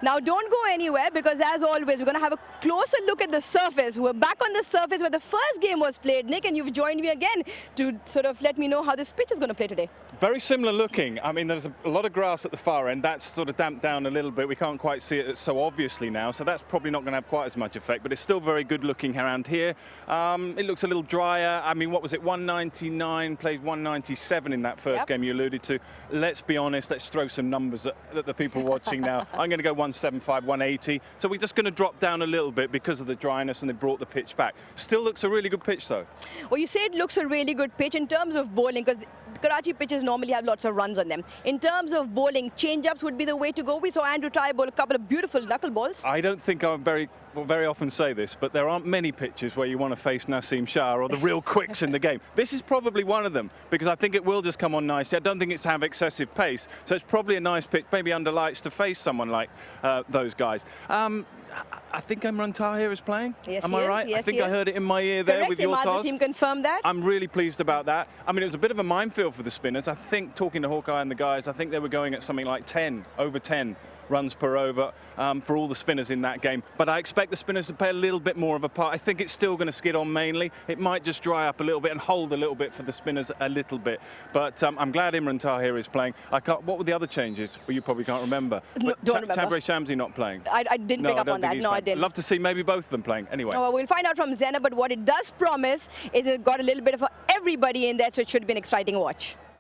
Now don't go anywhere because as always we're going to have a closer look at the surface. We're back on the surface where the first game was played, Nick, and you've joined me again to sort of let me know how this pitch is going to play today. Very similar looking. I mean, there's a lot of grass at the far end. That's sort of damped down a little bit. We can't quite see it so obviously now, so that's probably not going to have quite as much effect, but it's still very good looking around here. It looks a little drier. I mean, what was it, 199, played 197 in that first game you alluded to. Let's be honest, let's throw some numbers at the people watching now. I'm going to go 175, 180. So we're just going to drop down a little bit because of the dryness, and they brought the pitch back. Still looks a really good pitch though. Well, you say it looks a really good pitch in terms of bowling, because Karachi pitches normally have lots of runs on them. In terms of bowling, change-ups would be the way to go. We saw Andrew Tye bowl a couple of beautiful knuckle balls. I don't think I very often say this, but there aren't many pitches where you want to face Naseem Shah or the real quicks in the game. This is probably one of them, because I think it will just come on nicely. I don't think it's have excessive pace, so it's probably a nice pitch, maybe under lights, to face someone like those guys. I think Imran Tahir is playing. Yes, Am I right? Yes, I think I heard it in my ear there. Correct. With your toss. Team confirmed that. I'm really pleased about that. I mean, it was a bit of a minefield for the spinners. I think, talking to Hawkeye and the guys, I think they were going at something like 10, over 10 runs per over for all the spinners in that game. But I expect the spinners to play a little bit more of a part. I think it's still going to skid on mainly. It might just dry up a little bit and hold a little bit for the spinners a little bit. But I'm glad Imran Tahir is playing. What were the other changes? Well, you probably can't remember. No, don't remember. Tabraiz Shamsi not playing. I didn't pick up on that. No, I didn't. Love to see maybe both of them playing. Anyway. Oh, well, we'll find out from Zena, but what it does promise is it got a little bit of everybody in there, so it should be an exciting watch.